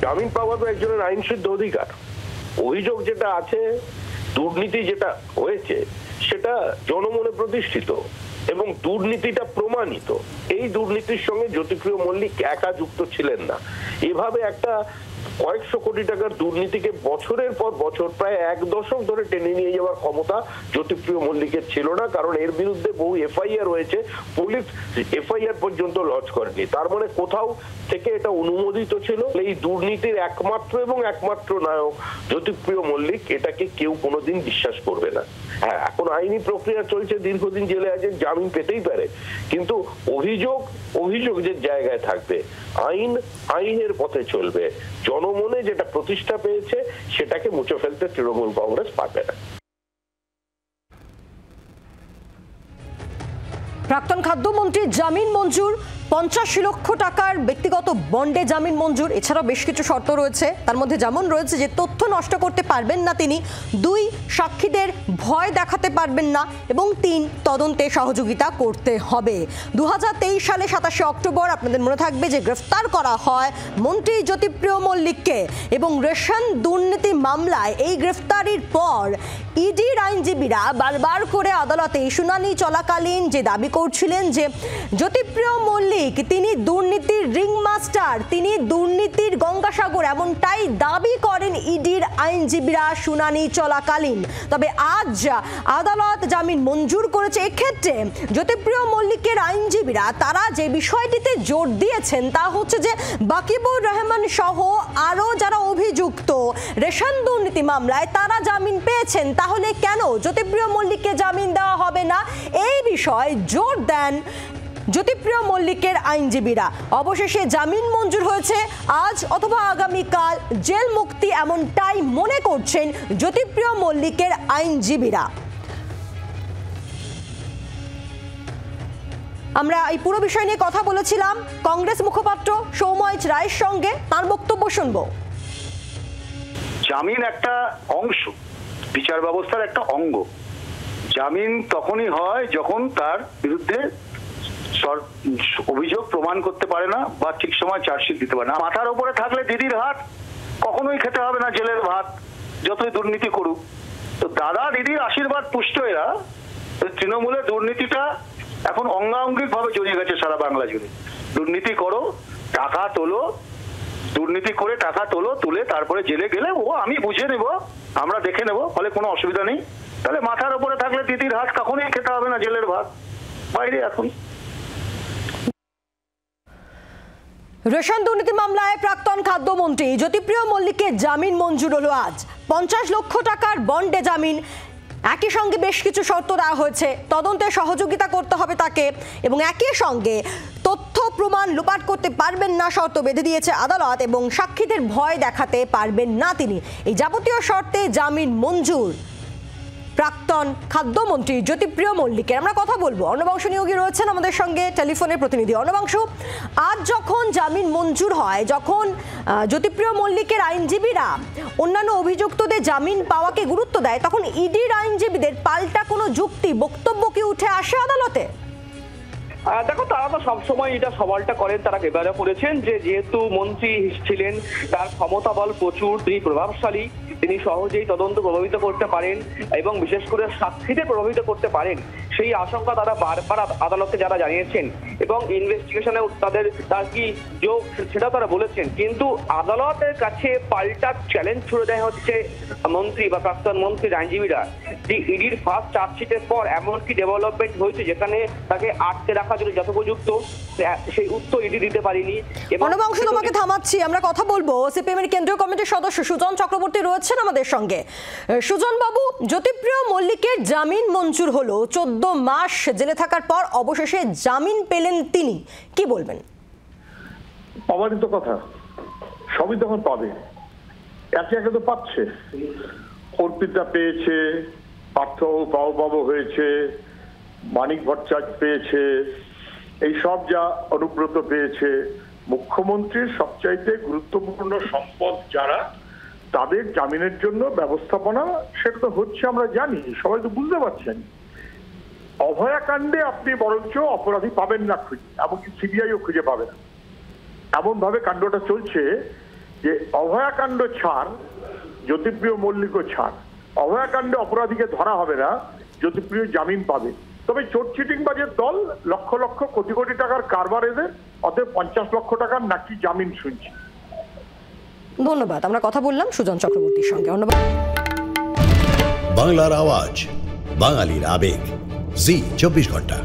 জামিন পাওয়া তো একজনের আইনসিদ্ধ অধিকার। অভিযোগ যেটা আছে, দুর্নীতি যেটা হয়েছে সেটা জনমনে প্রতিষ্ঠিত এবং দুর্নীতিটা প্রমাণিত। এই দুর্নীতির সঙ্গে জ্যোতিপ্রিয় মল্লিক একা যুক্ত ছিলেন না। এভাবে একটা কয়েকশো কোটি টাকার দুর্নীতিকে বছরের পর বছর প্রায় 1 দশক ধরে টেনে নিয়ে যাওয়ার ক্ষমতা জ্যোতিপ্রিয় মল্লিকের ছিল না, কারণ এর বিরুদ্ধে বহু এফআইআর হয়েছে, পুলিশ এফআইআর পর্যন্ত লঞ্চ করেনি। তার মানে কোথাও থেকে এটা অনুমোদিত ছিল। এই দুর্নীতির একমাত্র নায়ক জ্যোতিপ্রিয় মল্লিক, এটাকে কেউ কোনোদিন বিশ্বাস করবে না। হ্যাঁ, এখন আইনি প্রক্রিয়া চলছে, দীর্ঘদিন জেলে আছেন, জামিন পেতেই পারে, কিন্তু অভিযোগের জায়গায় থাকবে। আইনের পথে চলবে। জনমনে যেটা প্রতিষ্ঠা পেয়েছে সেটাকে মুছে ফেলতে তৃণমূল কংগ্রেস পারবে না। প্রাক্তন খাদ্যমন্ত্রীর জামিন মঞ্জুর, 50 লক্ষ টাকার ব্যক্তিগত বন্ডে জামিন মঞ্জুর। এছাড়াও বেশ কিছু শর্ত রয়েছে, তার মধ্যে যেমন রয়েছে যে তথ্য নষ্ট করতে পারবেন না তিনি, 2 সাক্ষীদের ভয় দেখাতে পারবেন না, এবং 3 তদন্তে সহযোগিতা করতে হবে। 2023 সালে 27 অক্টোবর আপনাদের মনে থাকবে যে গ্রেফতার করা হয় মন্ত্রী জ্যোতিপ্রিয় মল্লিককে, এবং রেশন দুর্নীতি মামলায় এই গ্রেফতারির পর ইডির আইনজীবীরা বারবার করে আদালতে শুনানি চলাকালীন যে দাবি করছিলেন যে জ্যোতিপ্রিয় মল্লিক তিনি দুর্নীতির রিংমাস্টার, তিনি দুর্নীতির গঙ্গাসাগর, এমনটাই দাবি করেন ইডির আইনজীবীরা শুনানি চলাকালীন। তবে আজ আদালত জামিন মঞ্জুর করেছে। এক্ষেত্রে জ্যোতিপ্রিয় মল্লিকের আইনজীবীরা তারা যে বিষয়টিতে জোর দিয়েছেন তা হচ্ছে যে বাকিবুর রহমান সহ আরও যারা অভিযুক্ত রেশন দুর্নীতি মামলায় তারা জামিন পেয়েছেন, তাহলে কেন জ্যোতিপ্রিয় মল্লিককে জামিন দেওয়া হবে না, এই বিষয়ে জোর দেন জ্যোতিপ্রিয় মল্লিকের আইনজীবীরা। অবশেষে জামিন মঞ্জুর হয়েছে। আজ অথবা আগামীকাল জেল মুক্তি, এমনটাই মনে করছেন জ্যোতিপ্রিয় মল্লিকের আইনজীবীরা। আমরা এই পুরো বিষয় নিয়ে কথা বলেছিলাম কংগ্রেস মুখপাত্র সৌম্য রায়ের সঙ্গে, তার বক্তব্য শুনব। জামিন একটা অংশ, বিচার ব্যবস্থার একটা অঙ্গ। জামিন তখনই হয় যখন তার বিরুদ্ধে অভিযোগ প্রমাণ করতে পারে না বা ঠিক সময় চার্জশিট দিতে পারে না। মাথার উপরে থাকলে দিদির হাত কখনোই খেতে হবে না জেলের ভাত, যতই দুর্নীতি করুক। তো দাদা দিদির আশীর্বাদ পুষ্ট এরা তৃণমূলের দুর্নীতিটা এখন অঙ্গাঙ্গিক ভাবে জড়িয়ে গেছে সারা বাংলা জুড়ে। দুর্নীতি করো, টাকা তোলো, দুর্নীতি করে টাকা তোলো, তুলে তারপরে জেলে গেলে ও আমি বুঝে নেব, আমরা দেখে নেব, ফলে কোনো অসুবিধা নেই। তাহলে মাথার উপরে থাকলে দিদির হাত কখনোই খেতে হবে না জেলের ভাত, বাইরে এখন। রেশন দুর্নীতি মামলায় প্রাক্তন খাদ্যমন্ত্রী জ্যোতিপ্রিয় মল্লিকের জামিন মঞ্জুর হলো আজ। 50 লক্ষ টাকার বন্ডে জামিন, একই সঙ্গে বেশ কিছু শর্ত দেওয়া হয়েছে, তদন্তে সহযোগিতা করতে হবে তাকে, এবং একই সঙ্গে তথ্য প্রমাণ লোপাট করতে পারবেন না শর্ত বেঁধে দিয়েছে আদালত, এবং সাক্ষীদের ভয় দেখাতে পারবেন না তিনি। এই যাবতীয় শর্তে জামিন মঞ্জুর প্রাক্তন খাদ্যমন্ত্রী জ্যোতিপ্রিয় মল্লিকের। আমরা কথা বলবো, অর্ণবাংশু নিয়োগী রয়েছেন আমাদের সঙ্গে টেলিফোনের প্রতিনিধি। অর্ণবাংশু, আজ যখন জামিন মঞ্জুর হয়, যখন জ্যোতিপ্রিয় মল্লিকের আইনজীবীরা অন্যান্য অভিযুক্তদের জামিন পাওয়াকে গুরুত্ব দেয়, তখন ইডির আইনজীবীদের পাল্টা কোনো যুক্তি বক্তব্য কি উঠে আসে আদালতে? দেখো, তারা তো সবসময় এটা সওয়ালটা করেন, তারা এবারে করেছেন যে যেহেতু মন্ত্রী ছিলেন, তার ক্ষমতা বল প্রচুর, তিনি প্রভাবশালী, তিনি সহজেই তদন্ত প্রভাবিত করতে পারেন এবং বিশেষ করে সাক্ষীদের প্রভাবিত করতে পারেন, সেই আশঙ্কা তারা বারবার আদালতে যারা জানিয়েছেন, এবং ইনভেস্টিগেশনে তার কি যোগ সেটা তারা বলেছেন। কিন্তু আদালতের কাছে পাল্টা চ্যালেঞ্জ ছুড়ে দেওয়া হচ্ছে মন্ত্রী বা প্রাক্তন মন্ত্রীর আইনজীবীরা যে ইডির ফার্স্ট চার্জশিটের পর এমন কি ডেভেলপমেন্ট হয়েছে যেখানে তাকে আটকে রাখা যদি যথোপযুক্ত সেই উত্তর ইডি দিতে পারিনি। অর্ণবাংশু, তোমাকে থামাচ্ছি, আমরা কথা বলবো। সিপিএম এর কেন্দ্রীয় কমিটির সদস্য সুজন চক্রবর্তী রয়েছেন আমাদের সঙ্গে। সুজন বাবু, জ্যোতিপ্রিয় মল্লিকের জামিন মঞ্জুর হলো, 14 মাস জেলে থাকার পর অবশেষে জামিন পেলেন তিনি, কি বলবেন? অবাধিত কথা, সবই তখন পাবে, একে একে তো পাচ্ছে। অর্পিতা পেয়েছে, পার্থ পাবু হয়েছে, মানিক ভট্টাচার্য পেয়েছে, এই সব যা অনুব্রত পেয়েছে। মুখ্যমন্ত্রীর সবচাইতে গুরুত্বপূর্ণ সম্পদ যারা, তাদের জামিনের জন্য ব্যবস্থাপনা সেটা তো হচ্ছে, আমরা জানি, সবাই তো বুঝতে পারছেন। অভয়াকাণ্ডে আপনি বরঞ্চ অপরাধী পাবেন না খুঁজে, এমনকি সিবিআইও খুঁজে পাবে না। এমন ভাবে কাণ্ডটা চলছে যে অভয়াকাণ্ড ছাড়, জ্যোতিপ্রিয় মল্লিকও ছাড়। অভয়াকাণ্ডে অপরাধীকে ধরা হবে না, জ্যোতিপ্রিয় জামিন পাবে। তবে চোট চিটিংবাজের দল লক্ষ লক্ষ কোটি কোটি টাকার কারবার এদের, অতএব 50 লক্ষ টাকার নাকি জামিন শুনছি। ধন্যবাদ। আমরা কথা বললাম সুজন চক্রবর্তীর সঙ্গে। ধন্যবাদ। বাংলার আওয়াজ, বাঙালির আবেগ, জি 24 ঘন্টা।